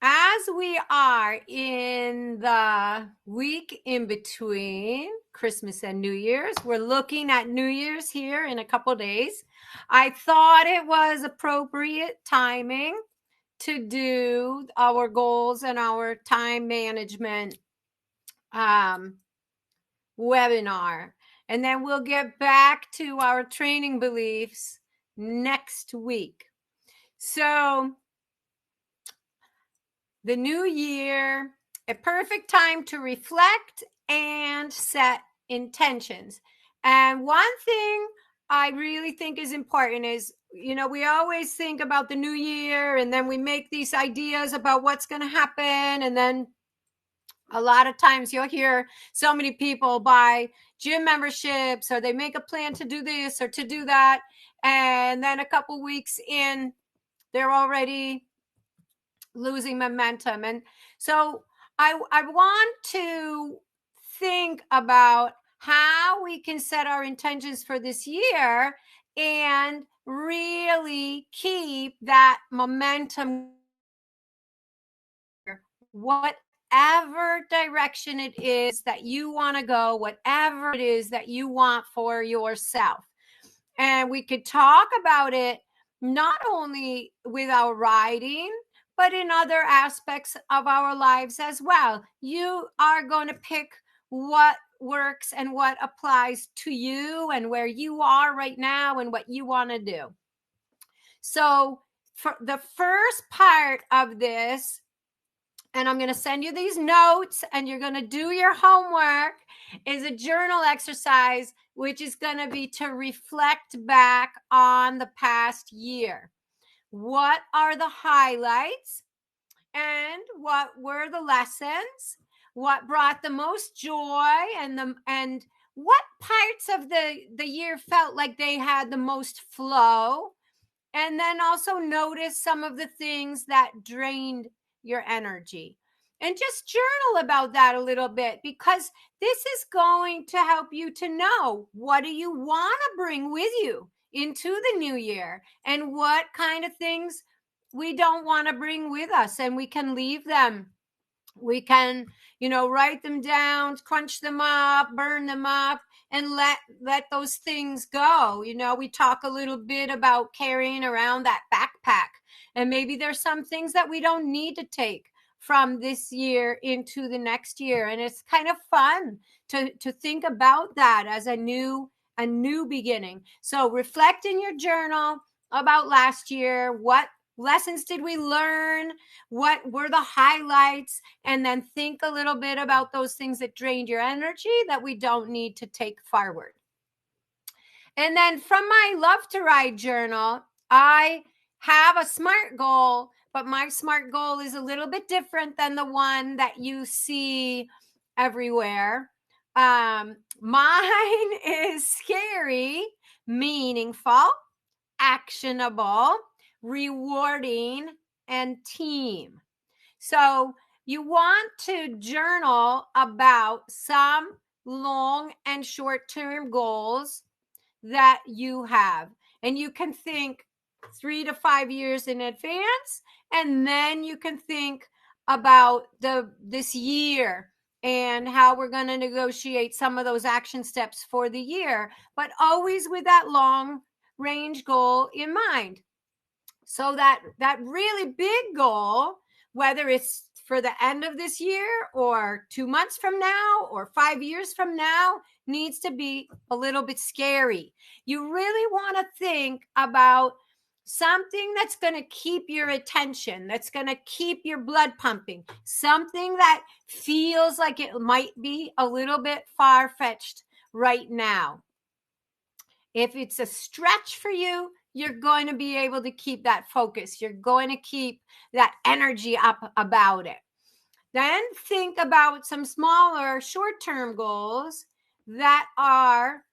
as we are in the week in between Christmas and New Year's, we're looking at New Year's here in a couple days. I thought it was appropriate timing to do our goals and our time management webinar. And then we'll get back to our training beliefs next week. So the new year, a perfect time to reflect and set intentions. And one thing I really think is important is, we always think about the new year and then we make these ideas about what's going to happen. And then a lot of times you'll hear so many people buy gym memberships or they make a plan to do this or to do that. And then a couple weeks in, they're already losing momentum. And so I want to think about how we can set our intentions for this year and really keep that momentum, whatever direction it is that you want to go, whatever it is that you want for yourself. And we could talk about it not only with our riding, but in other aspects of our lives as well. You are going to pick what works and what applies to you and where you are right now and what you want to do. So for the first part of this, and I'm going to send you these notes and you're going to do your homework, is a journal exercise, which is going to be to reflect back on the past year. What are the highlights and what were the lessons? What brought the most joy and what parts of the year felt like they had the most flow? And then also notice some of the things that drained your energy. And just journal about that a little bit, because this is going to help you to know, what do you want to bring with you into the new year and what kind of things we don't want to bring with us, and we can leave them. We can, write them down, crunch them up, burn them up, and let those things go. We talk a little bit about carrying around that backpack, and maybe there's some things that we don't need to take from this year into the next year. And it's kind of fun to think about that as a new beginning. So reflect in your journal about last year. What lessons did we learn? What were the highlights? And then think a little bit about those things that drained your energy that we don't need to take forward. And then from my Love to Ride journal, I have a SMART goal, but my SMART goal is a little bit different than the one that you see everywhere. Mine is scary, meaningful, actionable, rewarding, and team. So you want to journal about some long and short-term goals that you have. And you can think 3 to 5 years in advance, and then you can think about this year and how we're going to negotiate some of those action steps for the year, but always with that long range goal in mind. So that really big goal, whether it's for the end of this year or 2 months from now or 5 years from now, needs to be a little bit scary. You really want to think about something that's going to keep your attention, that's going to keep your blood pumping, something that feels like it might be a little bit far-fetched right now. If it's a stretch for you, you're going to be able to keep that focus. You're going to keep that energy up about it. Then think about some smaller short-term goals that are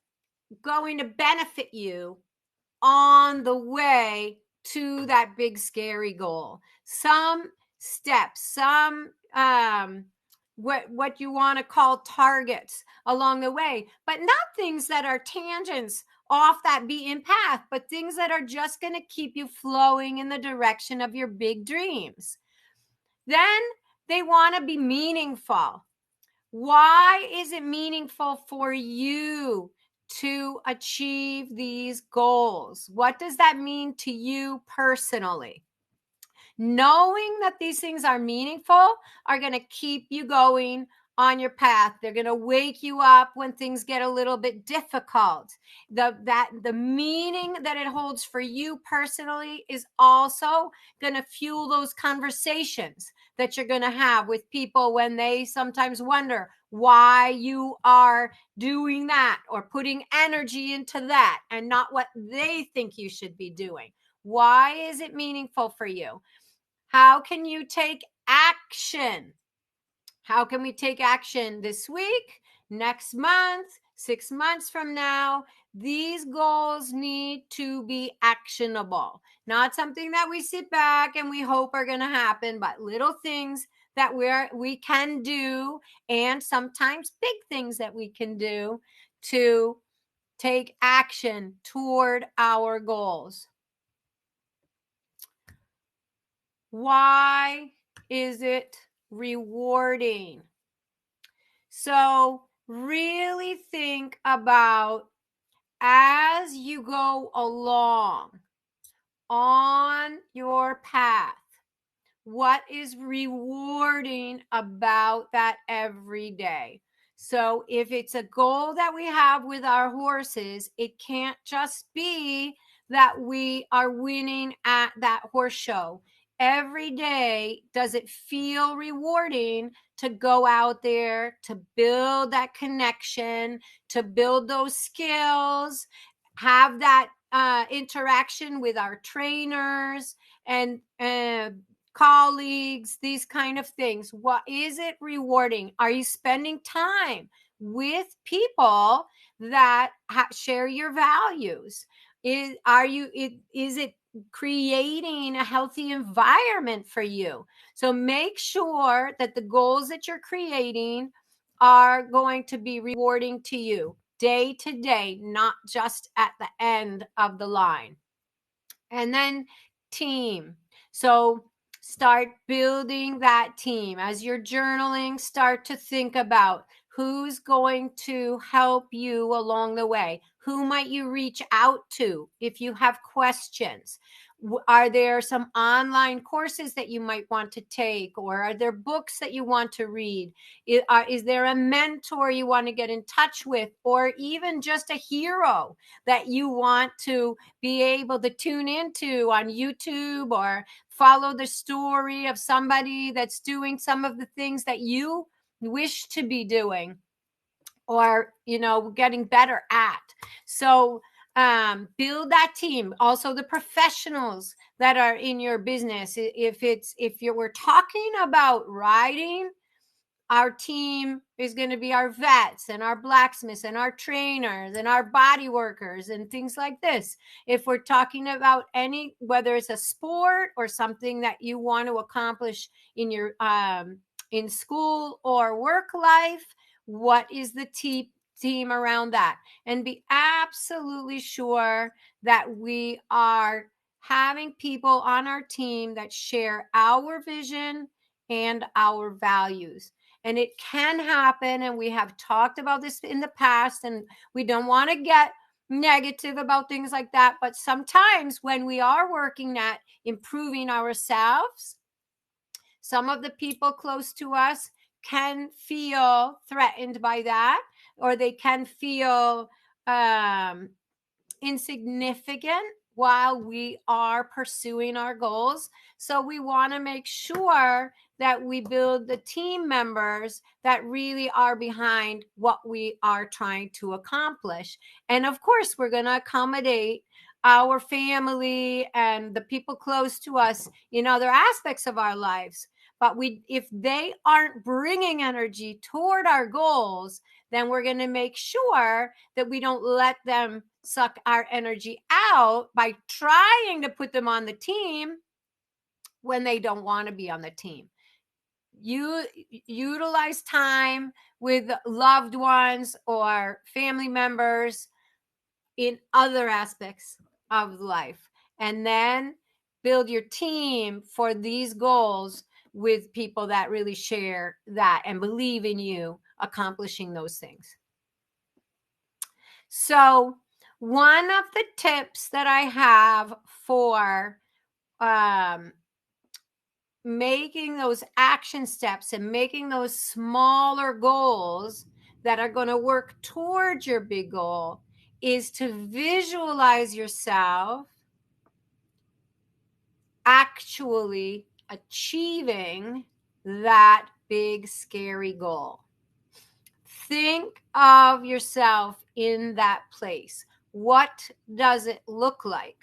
going to benefit you on the way to that big scary goal. Some steps, some what you want to call targets along the way, but not things that are tangents off that beaten path, but things that are just going to keep you flowing in the direction of your big dreams. Then they want to be meaningful. Why is it meaningful for you to achieve these goals? What does that mean to you personally? Knowing that these things are meaningful are going to keep you going on your path. They're going to wake you up when things get a little bit difficult. The meaning that it holds for you personally is also going to fuel those conversations that you're going to have with people when they sometimes wonder why you are doing that or putting energy into that and not what they think you should be doing. Why is it meaningful for you? How can you take action? How can we take action this week, next month, 6 months from now? These goals need to be actionable, not something that we sit back and we hope are going to happen, but little things that we can do, and sometimes big things that we can do to take action toward our goals. Why is it rewarding? So really think about, as you go along on your path, what is rewarding about that every day? So if it's a goal that we have with our horses, it can't just be that we are winning at that horse show. Every day, does it feel rewarding to go out there, to build that connection, to build those skills, have that interaction with our trainers and colleagues, these kind of things? What is it rewarding? Are you spending time with people that share your values? Is it creating a healthy environment for you? So make sure that the goals that you're creating are going to be rewarding to you day to day, not just at the end of the line. And then team. So start building that team. As you're journaling, start to think about who's going to help you along the way. Who might you reach out to if you have questions? Are there some online courses that you might want to take, or are there books that you want to read? Is there a mentor you want to get in touch with, or even just a hero that you want to be able to tune into on YouTube, or follow the story of somebody that's doing some of the things that you wish to be doing, or getting better at? So build that team. Also the professionals that are in your business. If we're talking about riding, our team is going to be our vets and our blacksmiths and our trainers and our body workers and things like this. If we're talking about whether it's a sport or something that you want to accomplish in your in school or work life, what is the team around that? And be absolutely sure that we are having people on our team that share our vision and our values. And it can happen, and we have talked about this in the past, and we don't want to get negative about things like that, but sometimes when we are working at improving ourselves, some of the people close to us can feel threatened by that, or they can feel insignificant while we are pursuing our goals. So we want to make sure that we build the team members that really are behind what we are trying to accomplish. And of course, we're going to accommodate our family and the people close to us in other aspects of our lives. But if they aren't bringing energy toward our goals, then we're going to make sure that we don't let them suck our energy out by trying to put them on the team when they don't want to be on the team. You utilize time with loved ones or family members in other aspects of life, and then build your team for these goals with people that really share that and believe in you accomplishing those things. So one of the tips that I have for making those action steps and making those smaller goals that are going to work towards your big goal is to visualize yourself actually achieving that big, scary goal. Think of yourself in that place. What does it look like?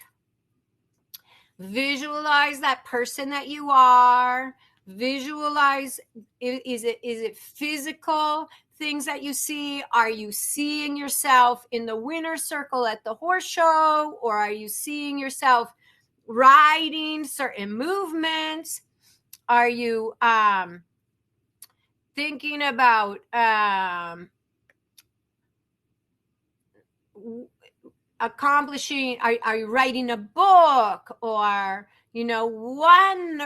Visualize that person that you are. Visualize, is it physical things that you see? Are you seeing yourself in the winner's circle at the horse show? Or are you seeing yourself riding certain movements? Are you thinking about accomplishing, are you writing a book? Or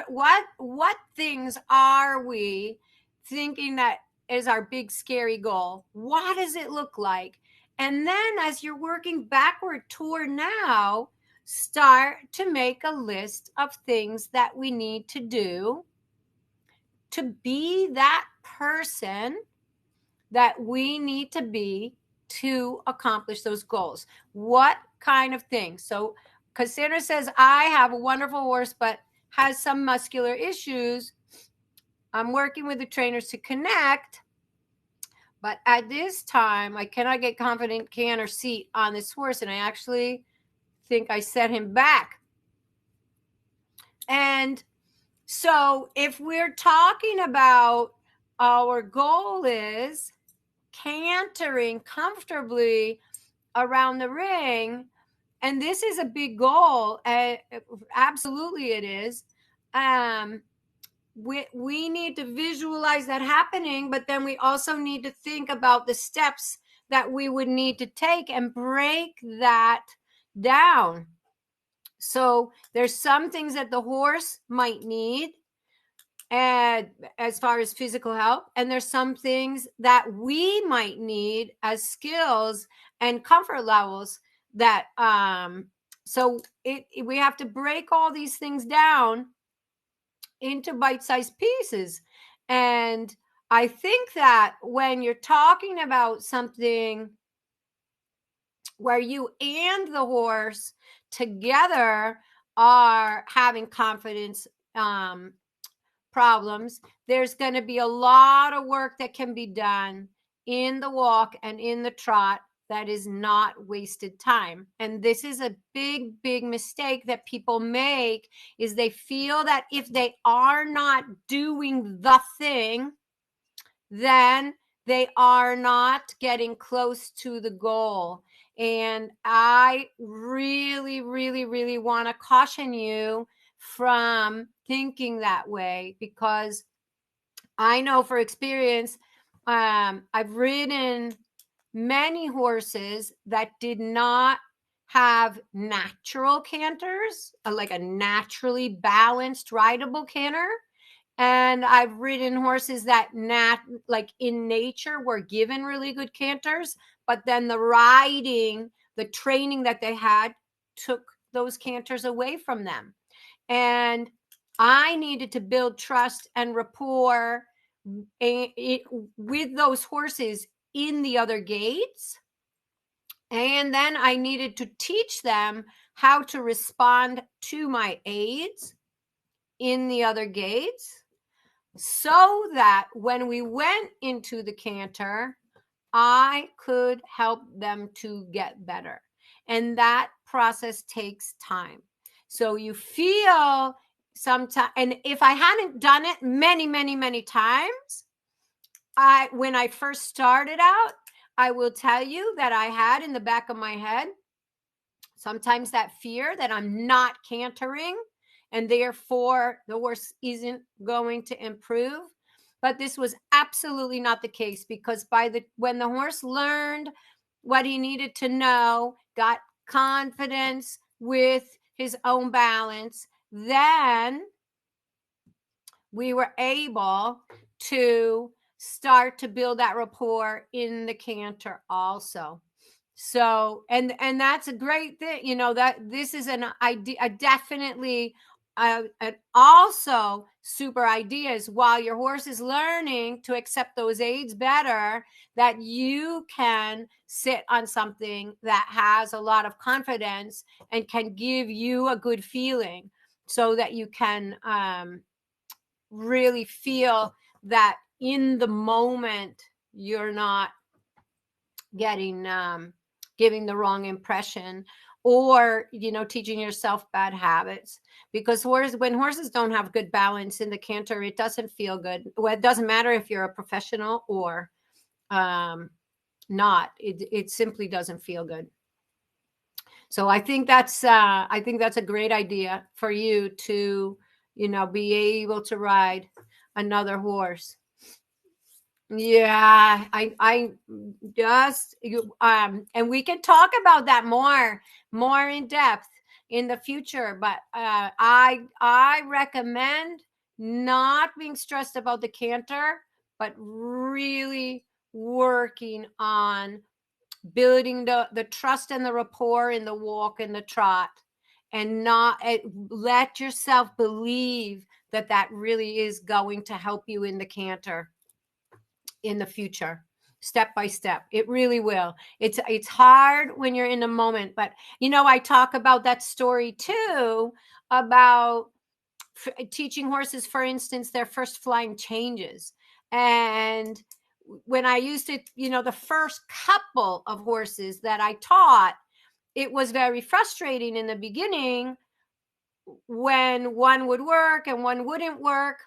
what things are we thinking that is our big scary goal? What does it look like? And then as you're working backward toward now, start to make a list of things that we need to do to be that person that we need to be to accomplish those goals. What kind of things? So Cassandra says, I have a wonderful horse, but has some muscular issues. I'm working with the trainers to connect, but at this time, I cannot get confident canter seat on this horse, and I actually think I set him back. And so if we're talking about our goal is cantering comfortably around the ring, and this is a big goal, absolutely it is, we need to visualize that happening, but then we also need to think about the steps that we would need to take and break that down. So there's some things that the horse might need, and as far as physical help, and there's some things that we might need as skills and comfort levels that so we have to break all these things down into bite-sized pieces. And I think that when you're talking about something where you and the horse together are having confidence problems, there's going to be a lot of work that can be done in the walk and in the trot that is not wasted time. And this is a big, big mistake that people make, is they feel that if they are not doing the thing, then they are not getting close to the goal. And I really, really, really want to caution you from thinking that way, because I know for experience, I've ridden many horses that did not have natural canters, like a naturally balanced rideable canter. And I've ridden horses that like in nature were given really good canters, but then the riding, the training that they had took those canters away from them. And I needed to build trust and rapport with those horses in the other gates. And then I needed to teach them how to respond to my aids in the other gates, so that when we went into the canter, I could help them to get better. And that process takes time. So you feel sometimes, and if I hadn't done it many, many, many times, when I first started out, I will tell you that I had in the back of my head sometimes that fear that I'm not cantering, and therefore the horse isn't going to improve. But this was absolutely not the case, because when the horse learned what he needed to know, got confidence with his own balance, then we were able to start to build that rapport in the canter also. So, and that's a great thing, you know, that this is an idea, definitely an also super ideas while your horse is learning to accept those aids better, that you can sit on something that has a lot of confidence and can give you a good feeling, so that you can really feel that in the moment you're not getting giving the wrong impression, or, you know, teaching yourself bad habits. Because when horses don't have good balance in the canter, it doesn't feel good. Well, it doesn't matter if you're a professional or not. It simply doesn't feel good. So I think that's a great idea for you to, you know, be able to ride another horse. Yeah, I just and we can talk about that more in depth in the future, but I recommend not being stressed about the canter, but really working on building the trust and the rapport in the walk and the trot, and not let yourself believe that that really is going to help you in the canter in the future, step by step. It really will. It's hard when you're in the moment, but, you know, I talk about that story too, about teaching horses, for instance, their first flying changes. And when I used to, you know, the first couple of horses that I taught, it was very frustrating in the beginning when one would work and one wouldn't work,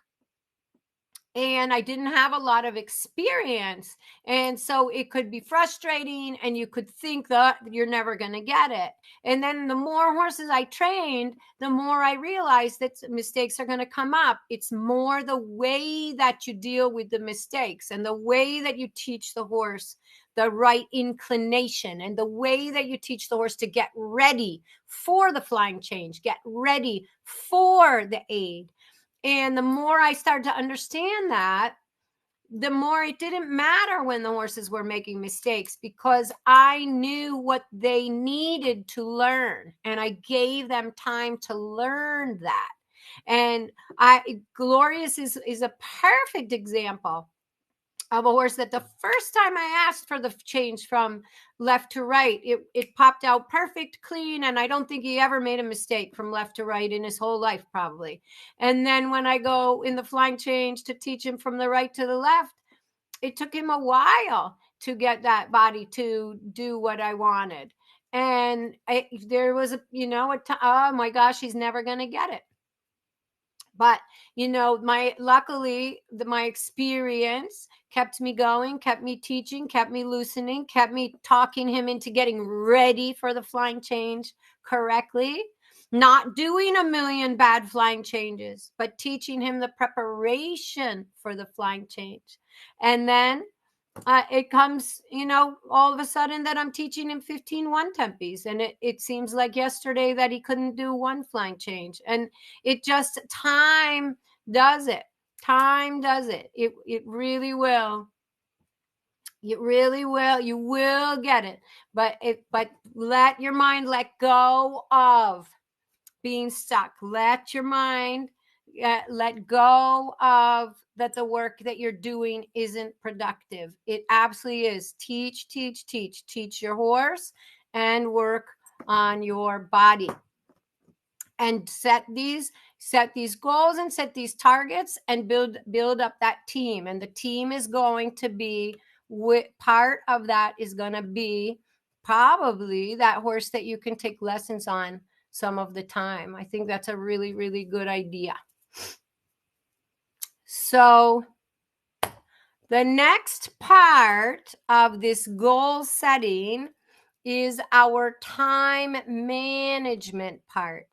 and I didn't have a lot of experience. And so it could be frustrating, and you could think that you're never going to get it. And then the more horses I trained, the more I realized that mistakes are going to come up. It's more the way that you deal with the mistakes, and the way that you teach the horse the right inclination, and the way that you teach the horse to get ready for the flying change, get ready for the aid. And the more I started to understand that, the more it didn't matter when the horses were making mistakes, because I knew what they needed to learn, and I gave them time to learn that. And Glorious is a perfect example of a horse that the first time I asked for the change from left to right, it popped out perfect, clean, and I don't think he ever made a mistake from left to right in his whole life, probably. And then when I go in the flying change to teach him from the right to the left, it took him a while to get that body to do what I wanted. And there was oh my gosh, he's never going to get it. But, you know, luckily my experience kept me going, kept me teaching, kept me loosening, kept me talking him into getting ready for the flying change correctly, not doing a million bad flying changes, but teaching him the preparation for the flying change. And then it comes, you know, all of a sudden that I'm teaching him 15 one-tempies, and it seems like yesterday that he couldn't do one flying change. And it just, time does it. Time does it. It really will. It really will. You will get it. But let your mind let go of being stuck. Let your mind let go of that the work that you're doing isn't productive. It absolutely is. Teach your horse, and work on your body, and set these goals and set these targets, and build up that team. And the team is going to be, part of that is going to be probably that horse that you can take lessons on some of the time. I think that's a really, really good idea. So the next part of this goal setting is our time management part.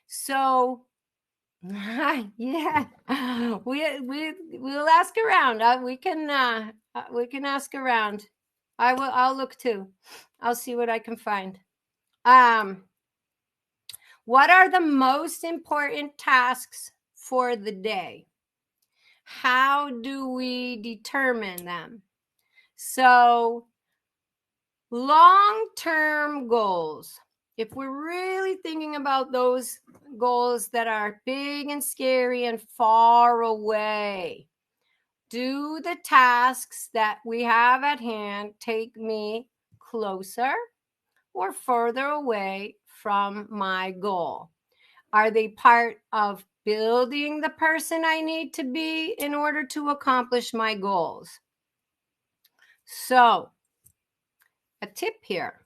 So yeah, we'll ask around. We can ask around. I'll look too. I'll see what I can find. What are the most important tasks for the day. How do we determine them? So, long-term goals. If we're really thinking about those goals that are big and scary and far away, do the tasks that we have at hand take me closer or further away from my goal? Are they part of building the person I need to be in order to accomplish my goals? So, a tip here.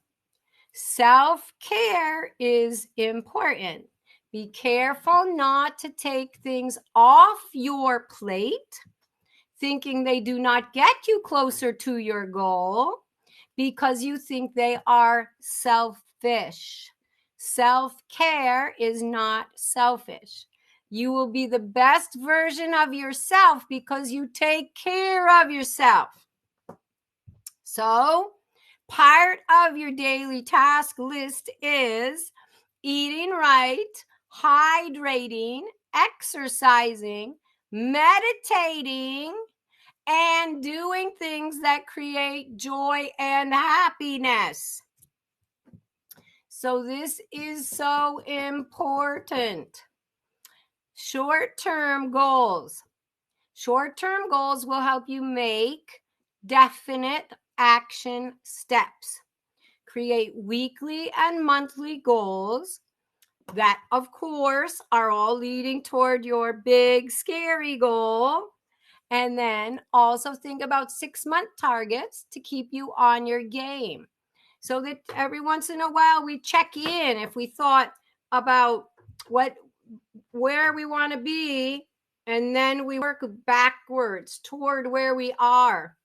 Self-care is important. Be careful not to take things off your plate, thinking they do not get you closer to your goal because you think they are selfish. Self-care is not selfish. You will be the best version of yourself because you take care of yourself. So, part of your daily task list is eating right, hydrating, exercising, meditating, and doing things that create joy and happiness. So this is so important. Short-term goals. Short-term goals will help you make definite action steps. Create weekly and monthly goals that, of course, are all leading toward your big, scary goal. And then also think about 6-month targets to keep you on your game. So that every once in a while we check in if we thought about where we want to be, and then we work backwards toward where we are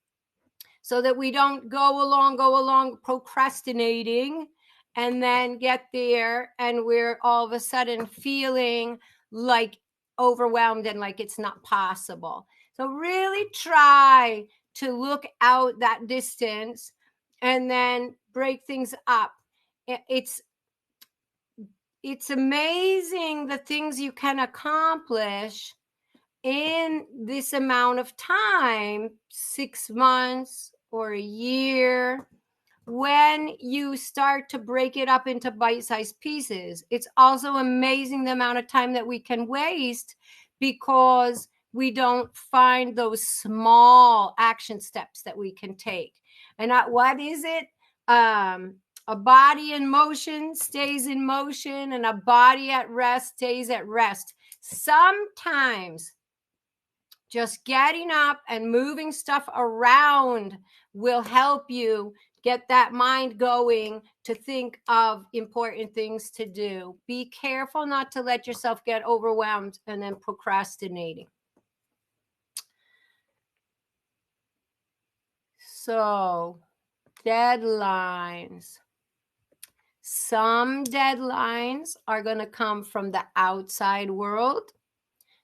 so that we don't go along procrastinating and then get there and we're all of a sudden feeling like overwhelmed and like it's not possible. So really try to look out that distance and then break things up. It's amazing the things you can accomplish in this amount of time, 6 months or a year, when you start to break it up into bite-sized pieces. It's also amazing the amount of time that we can waste because we don't find those small action steps that we can take. And what is it? A body in motion stays in motion, and a body at rest stays at rest. Sometimes just getting up and moving stuff around will help you get that mind going to think of important things to do. Be careful not to let yourself get overwhelmed and then procrastinating. So, deadlines. Some deadlines are going to come from the outside world.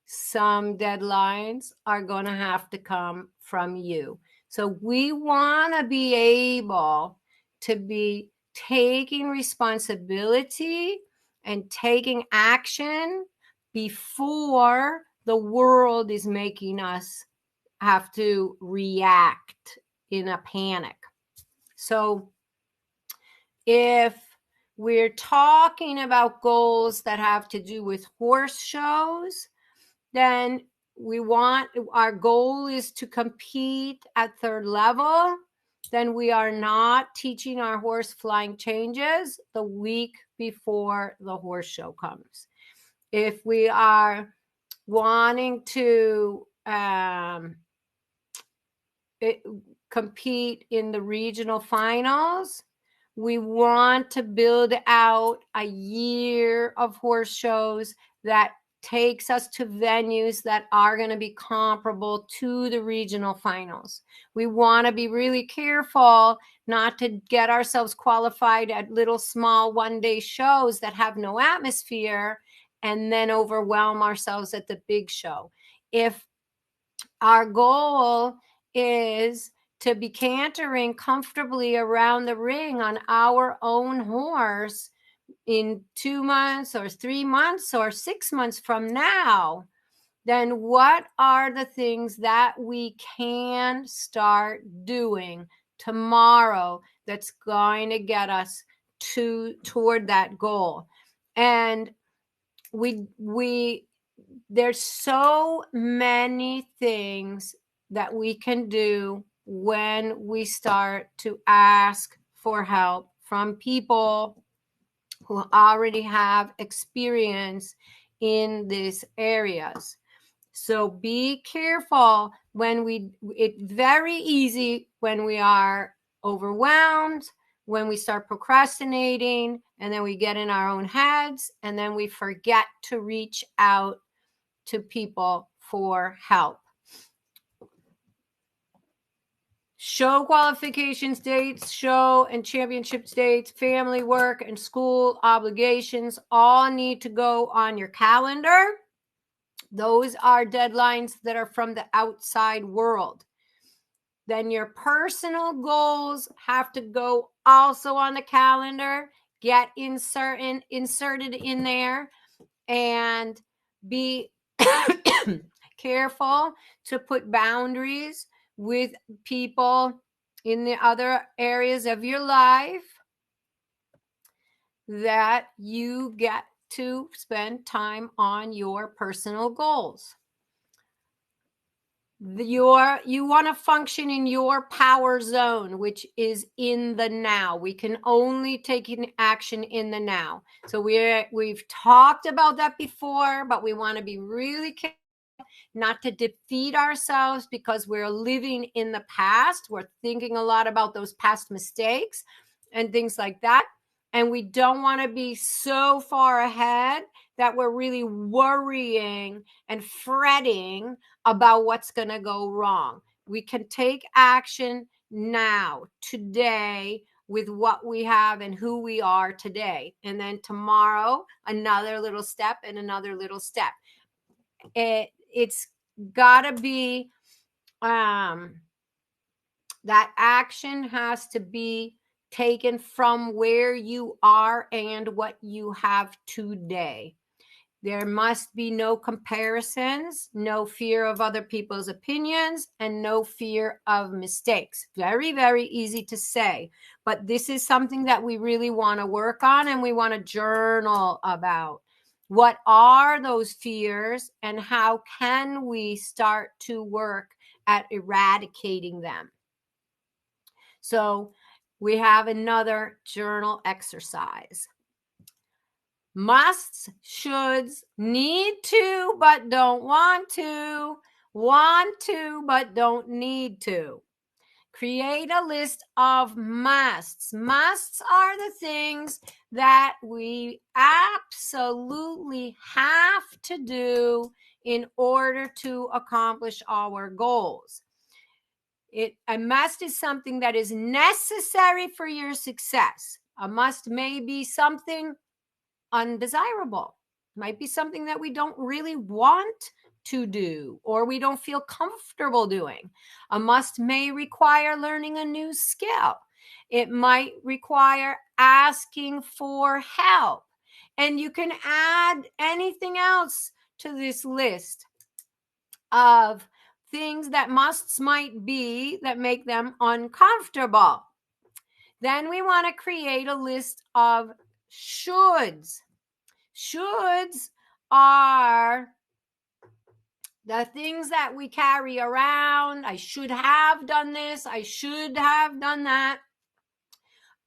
Some deadlines are going to have to come from you. So we want to be able to be taking responsibility and taking action before the world is making us have to react in a panic. So if we're talking about goals that have to do with horse shows, then our goal is to compete at 3rd level. Then we are not teaching our horse flying changes the week before the horse show comes. If we are wanting to compete in the regional finals, we want to build out a year of horse shows that takes us to venues that are going to be comparable to the regional finals. We want to be really careful not to get ourselves qualified at little small one-day shows that have no atmosphere and then overwhelm ourselves at the big show. If our goal is to be cantering comfortably around the ring on our own horse in 2 months or 3 months or 6 months from now, then what are the things that we can start doing tomorrow that's going to get us toward that goal? And there's so many things that we can do when we start to ask for help from people who already have experience in these areas. So be careful it's very easy when we are overwhelmed, when we start procrastinating, and then we get in our own heads, and then we forget to reach out to people for help. Show qualifications dates, show and championship dates, family, work, and school obligations all need to go on your calendar. Those are deadlines that are from the outside world. Then your personal goals have to go also on the calendar, get inserted in there, and be careful to put boundaries with people in the other areas of your life that you get to spend time on your personal goals. You want to function in your power zone, which is in the now. We can only take action in the now. So we've talked about that before, but we want to be really careful not to defeat ourselves because we're living in the past. We're thinking a lot about those past mistakes and things like that. And we don't want to be so far ahead that we're really worrying and fretting about what's going to go wrong. We can take action now, today, with what we have and who we are today. And then tomorrow, another little step and another little step. It's got to be, that action has to be taken from where you are and what you have today. There must be no comparisons, no fear of other people's opinions, and no fear of mistakes. Very, very easy to say, but this is something that we really want to work on and we want to journal about. What are those fears and how can we start to work at eradicating them? So we have another journal exercise. Musts, shoulds, need to, but don't want to but don't need to. Create a list of musts. Musts are the things that we absolutely have to do in order to accomplish our goals. A must is something that is necessary for your success. A must may be something undesirable. Might be something that we don't really want to do or we don't feel comfortable doing. A must may require learning a new skill. It might require asking for help. And you can add anything else to this list of things that musts might be that make them uncomfortable. Then we want to create a list of shoulds. Shoulds are the things that we carry around. I should have done this. I should have done that.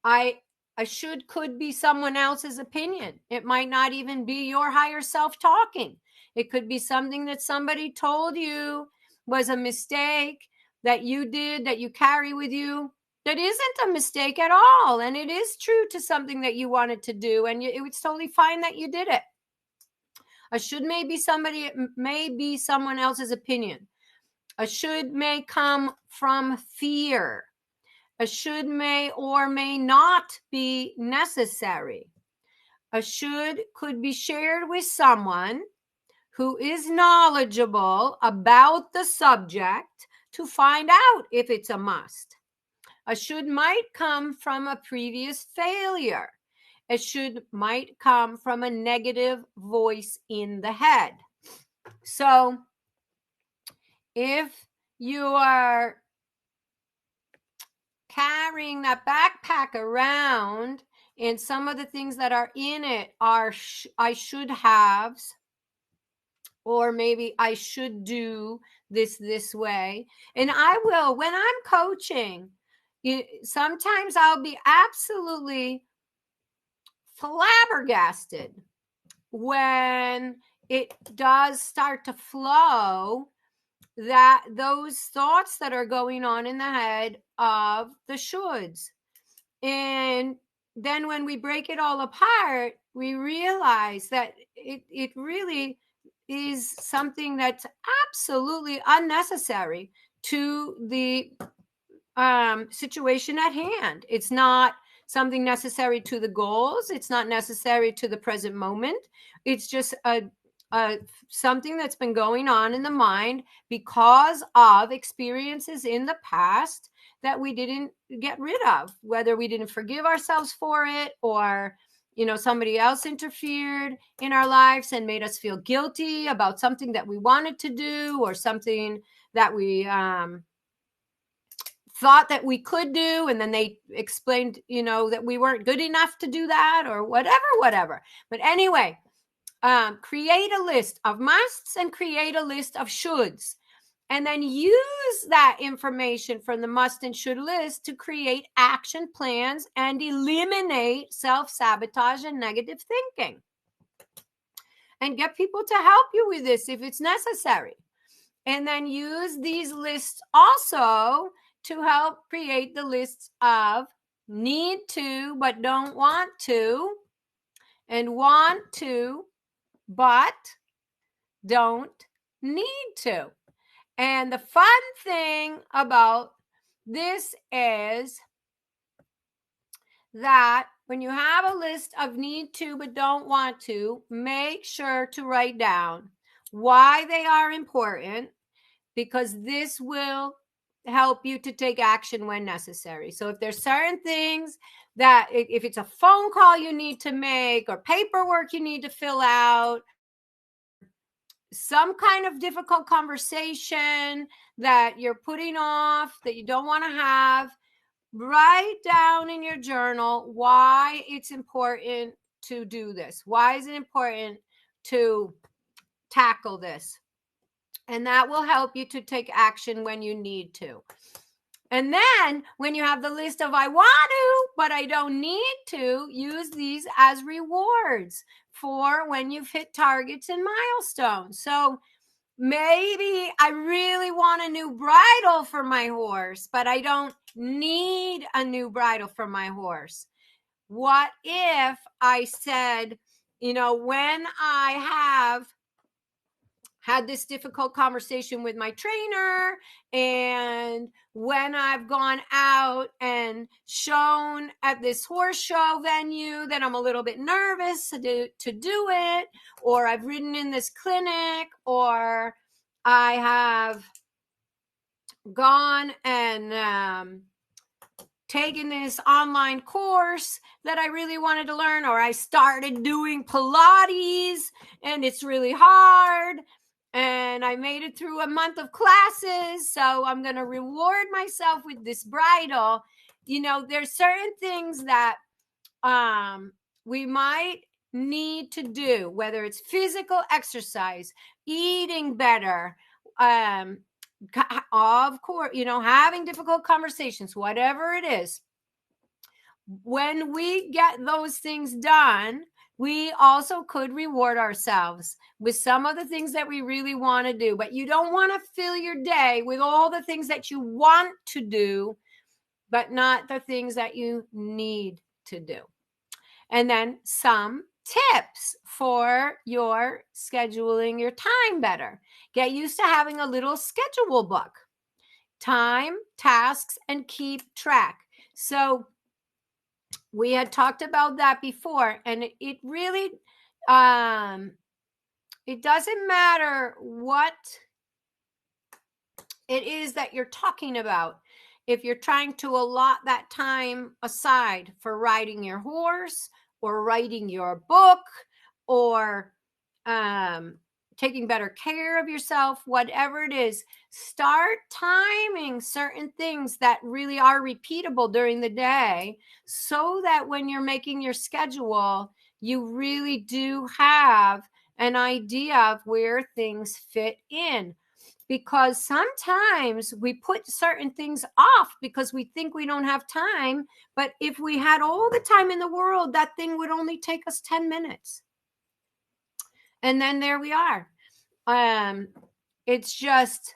I should could be someone else's opinion. It might not even be your higher self talking. It could be something that somebody told you was a mistake that you did, that you carry with you, that isn't a mistake at all. And it is true to something that you wanted to do. And it was totally fine that you did it. A should may be someone else's opinion. A should may come from fear. A should may or may not be necessary. A should could be shared with someone who is knowledgeable about the subject to find out if it's a must. A should might come from a previous failure. A should might come from a negative voice in the head. So if you are carrying that backpack around and some of the things that are in it are I should haves, or maybe I should do this way. And I will, when I'm coaching, sometimes I'll be absolutely flabbergasted when it does start to flow, that those thoughts that are going on in the head of the shoulds. And then when we break it all apart, we realize that it really is something that's absolutely unnecessary to the situation at hand. It's not something necessary to the goals. It's not necessary to the present moment. It's just a something that's been going on in the mind because of experiences in the past that we didn't get rid of, whether we didn't forgive ourselves for it, or somebody else interfered in our lives and made us feel guilty about something that we wanted to do, or something that we thought that we could do, and then they explained that we weren't good enough to do that, or whatever. But anyway, create a list of musts and create a list of shoulds, and then use that information from the must and should list to create action plans and eliminate self-sabotage and negative thinking, and get people to help you with this if it's necessary. And then use these lists also to help create the lists of need to but don't want to, and want to but don't need to. And the fun thing about this is that when you have a list of need to but don't want to, make sure to write down why they are important, because this will help you to take action when necessary. So if there's certain things that, if it's a phone call you need to make, or paperwork you need to fill out, some kind of difficult conversation that you're putting off, that you don't want to have, write down in your journal why it's important to do this. Why is it important to tackle this? And that will help you to take action when you need to. And then when you have the list of I want to, but I don't need to, use these as rewards for when you've hit targets and milestones. So maybe I really want a new bridle for my horse, but I don't need a new bridle for my horse. What if I said, when I have had this difficult conversation with my trainer, and when I've gone out and shown at this horse show venue that I'm a little bit nervous to do it, or I've ridden in this clinic, or I have gone and taken this online course that I really wanted to learn, or I started doing Pilates and it's really hard, and I made it through a month of classes, so I'm going to reward myself with this bridle. There's certain things that we might need to do, whether it's physical exercise, eating better, of course, having difficult conversations, whatever it is. When we get those things done, we also could reward ourselves with some of the things that we really want to do. But you don't want to fill your day with all the things that you want to do, but not the things that you need to do. And then some tips for your scheduling your time better. Get used to having a little schedule book. Time, tasks, and keep track. So we had talked about that before, and it really, it doesn't matter what it is that you're talking about. If you're trying to allot that time aside for riding your horse, or writing your book, or taking better care of yourself, whatever it is, start timing certain things that really are repeatable during the day so that when you're making your schedule, you really do have an idea of where things fit in. Because sometimes we put certain things off because we think we don't have time. But if we had all the time in the world, that thing would only take us 10 minutes. And then there we are. It's just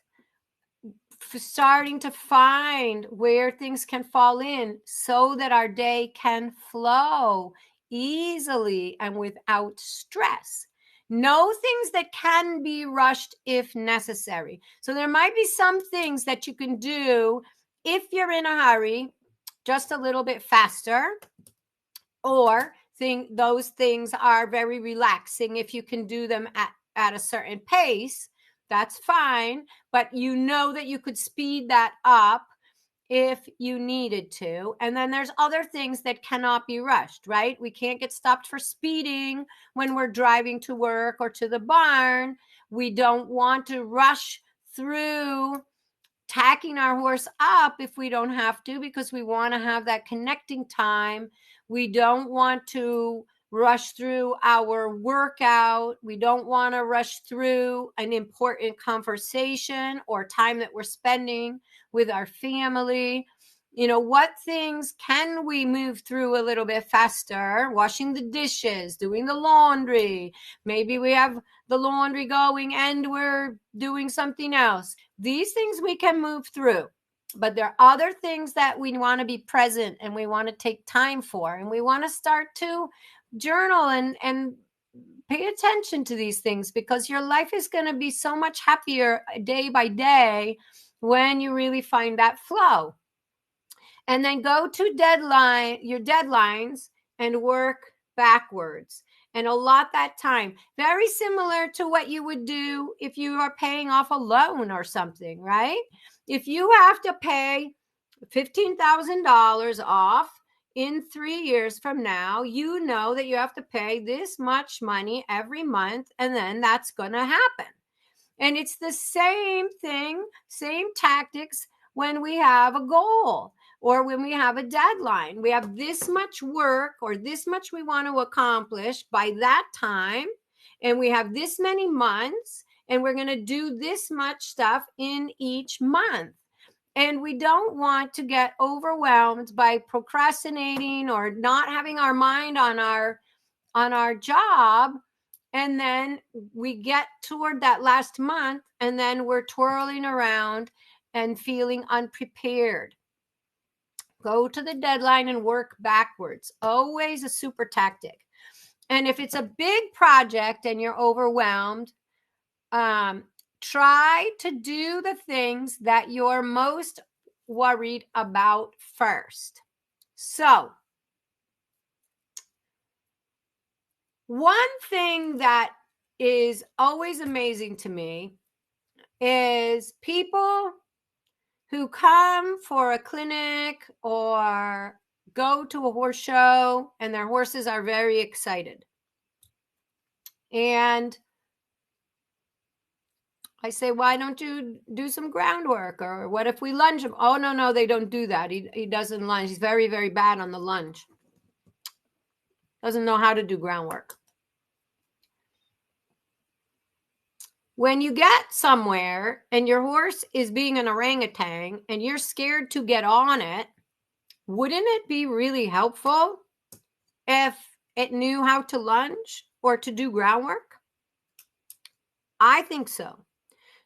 starting to find where things can fall in so that our day can flow easily and without stress. Know things that can be rushed if necessary. So there might be some things that you can do if you're in a hurry, just a little bit faster, or those things are very relaxing if you can do them at a certain pace. That's fine, but you know that you could speed that up if you needed to. And then there's other things that cannot be rushed, right? We can't get stopped for speeding when we're driving to work or to the barn. We don't want to rush through tacking our horse up if we don't have to, because we want to have that connecting time. We don't want to rush through our workout. We don't want to rush through an important conversation or time that we're spending with our family. You know, what things can we move through a little bit faster? Washing the dishes, doing the laundry. Maybe we have the laundry going and we're doing something else. These things we can move through. But there are other things that we want to be present and we want to take time for. And we want to start to journal and pay attention to these things, because your life is going to be so much happier day by day when you really find that flow. And then go to your deadlines and work backwards and allot that time. Very similar to what you would do if you are paying off a loan or something, right? If you have to pay $15,000 off in 3 years from now, you know that you have to pay this much money every month, and then that's going to happen. And it's the same thing, same tactics when we have a goal or when we have a deadline. We have this much work or this much we want to accomplish by that time, and we have this many months, and we're going to do this much stuff in each month. And we don't want to get overwhelmed by procrastinating or not having our mind on our job. And then we get toward that last month, and then we're twirling around and feeling unprepared. Go to the deadline and work backwards. Always a super tactic. And if it's a big project and you're overwhelmed, try to do the things that you're most worried about first. So, one thing that is always amazing to me is people who come for a clinic or go to a horse show and their horses are very excited. And I say, why don't you do some groundwork? Or what if we lunge him? Oh, no, they don't do that. He doesn't lunge. He's very, very bad on the lunge. Doesn't know how to do groundwork. When you get somewhere and your horse is being an orangutan and you're scared to get on it, wouldn't it be really helpful if it knew how to lunge or to do groundwork? I think so.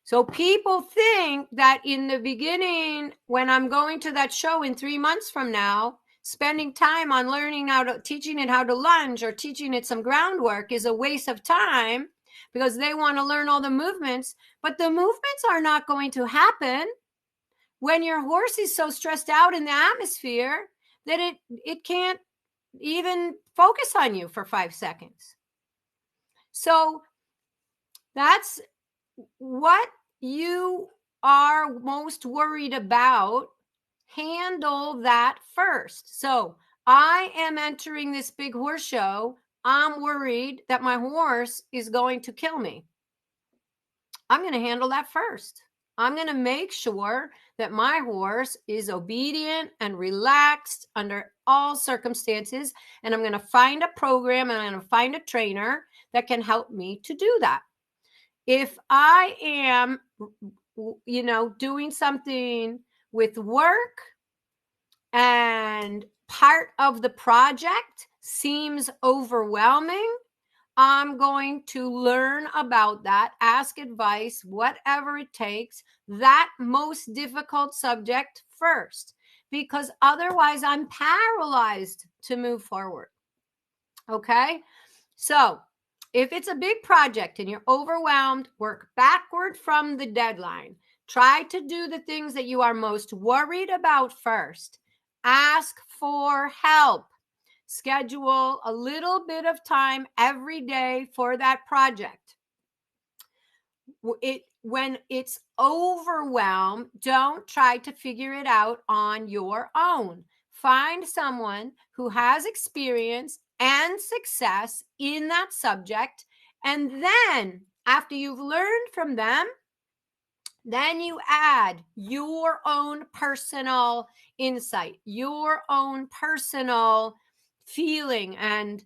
So people think that in the beginning, when I'm going to that show in 3 months from now, spending time on teaching it how to lunge or teaching it some groundwork is a waste of time, because they want to learn all the movements. But the movements are not going to happen when your horse is so stressed out in the atmosphere that it can't even focus on you for 5 seconds. So that's what you are most worried about. Handle that first. So I am entering this big horse show. I'm worried that my horse is going to kill me. I'm going to handle that first. I'm going to make sure that my horse is obedient and relaxed under all circumstances. And I'm going to find a program and I'm going to find a trainer that can help me to do that. If I am, doing something with work and part of the project seems overwhelming, I'm going to learn about that, ask advice, whatever it takes, that most difficult subject first, because otherwise I'm paralyzed to move forward. Okay? So if it's a big project and you're overwhelmed, work backward from the deadline. Try to do the things that you are most worried about first. Ask for help. Schedule a little bit of time every day for that project. When it's overwhelmed, don't try to figure it out on your own. Find someone who has experience and success in that subject. And then after you've learned from them, then you add your own personal insight, your own personal feeling and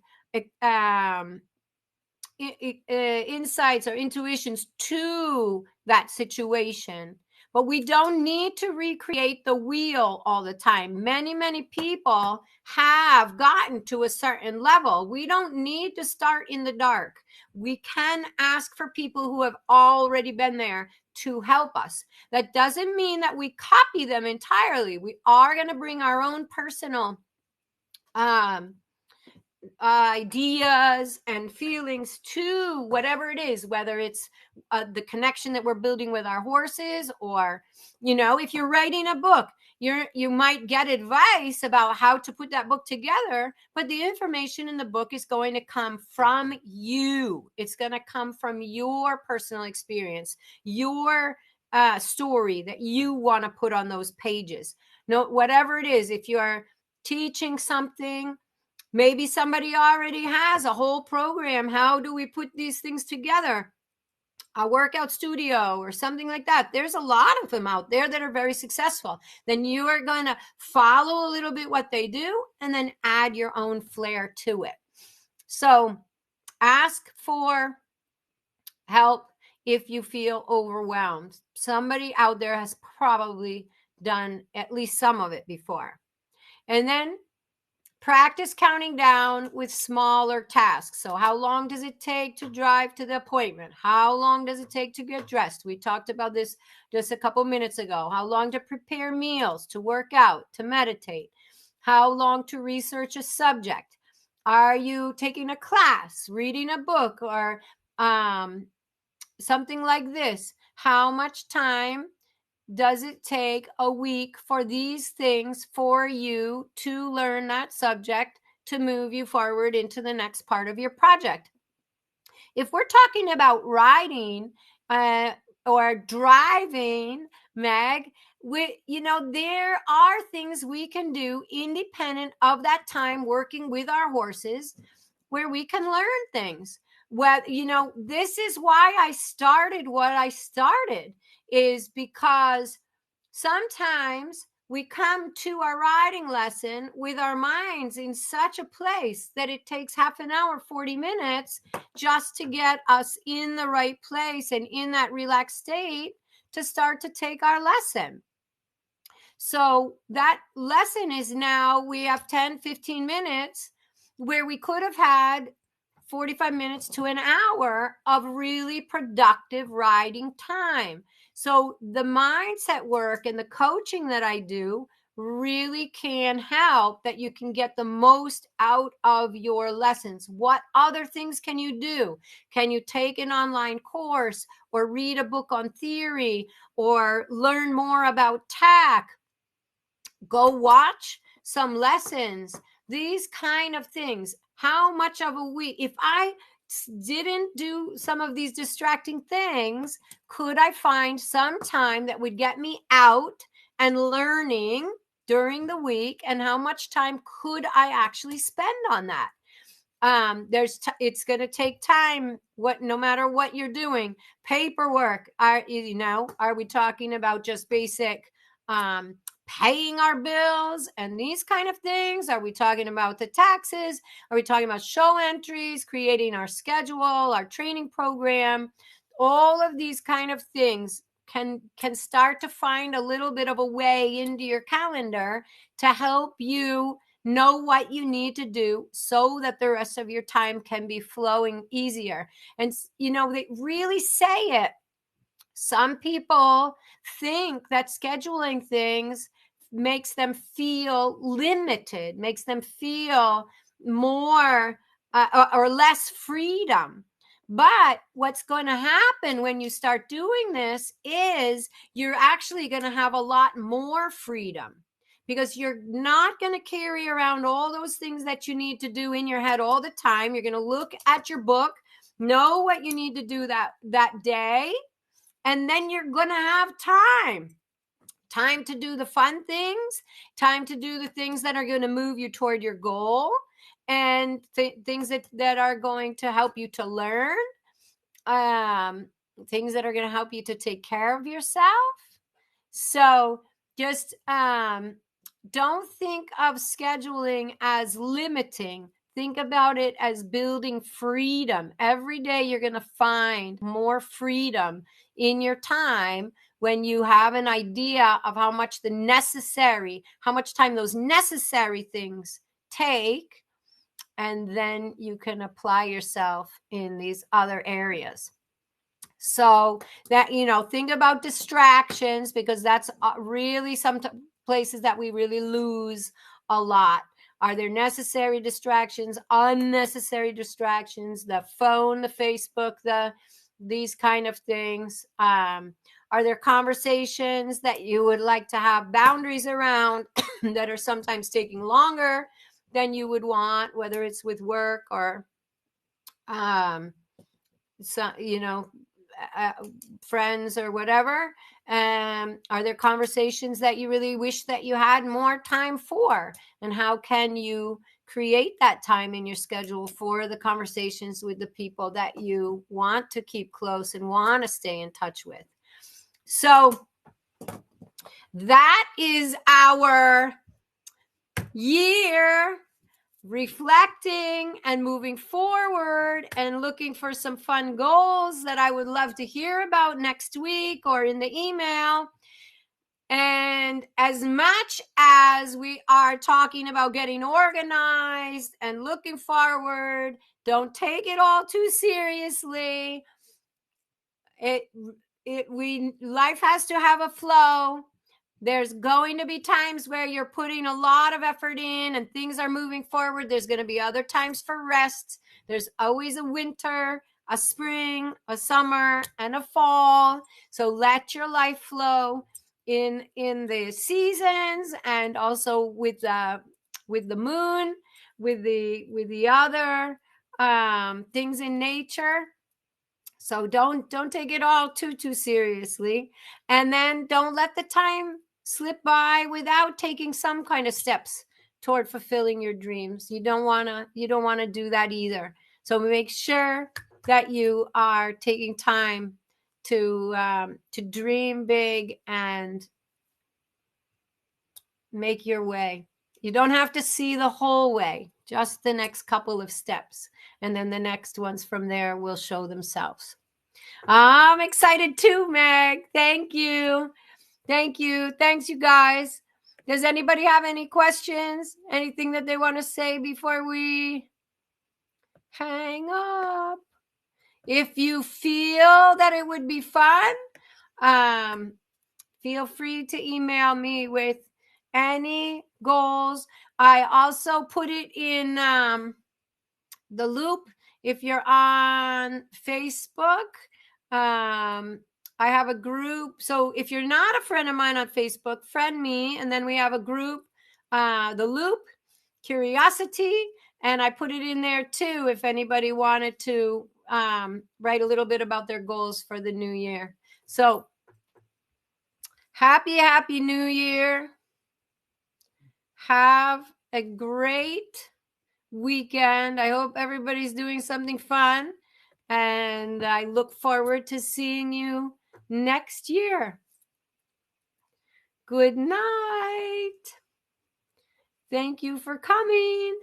insights or intuitions to that situation. But we don't need to recreate the wheel all the time. Many people have gotten to a certain level. We don't need to start in the dark. We can ask for people who have already been there to help us. That doesn't mean that we copy them entirely. We are going to bring our own personal ideas and feelings to whatever it is, whether it's the connection that we're building with our horses, or if you're writing a book, you might get advice about how to put that book together, but the information in the book is going to come from you. It's going to come from your personal experience, your story that you want to put on those pages. Whatever it is, if you're teaching something, maybe somebody already has a whole program. How do we put these things together? A workout studio or something like that. There's a lot of them out there that are very successful. Then you are going to follow a little bit what they do and then add your own flair to it. So ask for help if you feel overwhelmed. Somebody out there has probably done at least some of it before. And then practice counting down with smaller tasks. So how long does it take to drive to the appointment? How long does it take to get dressed? We talked about this just a couple minutes ago. How long to prepare meals, to work out, to meditate? How long to research a subject? Are you taking a class, reading a book, or something like this? How much time does it take a week for these things for you to learn that subject to move you forward into the next part of your project? If we're talking about riding or driving, Meg, there are things we can do independent of that time working with our horses where we can learn things. Well, this is why I started what I started, is because sometimes we come to our riding lesson with our minds in such a place that it takes half an hour, 40 minutes just to get us in the right place and in that relaxed state to start to take our lesson. So that lesson is now, we have 10, 15 minutes where we could have had 45 minutes to an hour of really productive riding time. So the mindset work and the coaching that I do really can help that you can get the most out of your lessons. What other things can you do? Can you take an online course or read a book on theory or learn more about tack? Go watch some lessons, these kind of things. How much of a week, if I didn't do some of these distracting things, could I find some time that would get me out and learning during the week? And how much time could I actually spend on that? It's going to take time. No matter what you're doing, paperwork. Are we talking about just basic paying our bills and these kind of things? Are we talking about the taxes? Are we talking about show entries, creating our schedule, our training program? All of these kind of things can start to find a little bit of a way into your calendar to help you know what you need to do so that the rest of your time can be flowing easier. And they really say it. Some people think that scheduling things makes them feel limited, makes them feel more or less freedom. But what's going to happen when you start doing this is you're actually going to have a lot more freedom, because you're not going to carry around all those things that you need to do in your head all the time. You're going to look at your book, know what you need to do that day, and then you're going to have time to do the fun things, time to do the things that are going to move you toward your goal, and things that are going to help you to learn, things that are going to help you to take care of yourself. So just don't think of scheduling as limiting. Think about it as building freedom. Every day you're going to find more freedom in your time when you have an idea of how much time those necessary things take, and then you can apply yourself in these other areas. So that, think about distractions, because that's really some places that we really lose a lot. Are there necessary distractions, unnecessary distractions, the phone, the Facebook, these kind of things? Are there conversations that you would like to have boundaries around that are sometimes taking longer than you would want, whether it's with work or, friends or whatever? Are there conversations that you really wish that you had more time for? And how can you create that time in your schedule for the conversations with the people that you want to keep close and want to stay in touch with? So that is our year reflecting and moving forward and looking for some fun goals that I would love to hear about next week or in the email. And as much as we are talking about getting organized and looking forward, don't take it all too seriously. Life has to have a flow. There's going to be times where you're putting a lot of effort in and things are moving forward. There's going to be other times for rest. There's always a winter, a spring, a summer, and a fall. So let your life flow in the seasons, and also with the moon, with the other things in nature. So don't take it all too seriously, and then don't let the time slip by without taking some kind of steps toward fulfilling your dreams. You don't want to do that either. So make sure that you are taking time to dream big and make your way. You don't have to see the whole way, just the next couple of steps, and then the next ones from there will show themselves. I'm excited too, Meg. Thank you. Thanks, you guys. Does anybody have any questions? Anything that they want to say before we hang up? If you feel that it would be fun, feel free to email me with any goals. I also put it in the loop. If you're on Facebook, I have a group. So if you're not a friend of mine on Facebook, friend me. And then we have a group, the Loop, Curiosity. And I put it in there too, if anybody wanted to write a little bit about their goals for the new year. So happy New Year. Have a great weekend. I hope everybody's doing something fun. And I look forward to seeing you next year. Good night. Thank you for coming.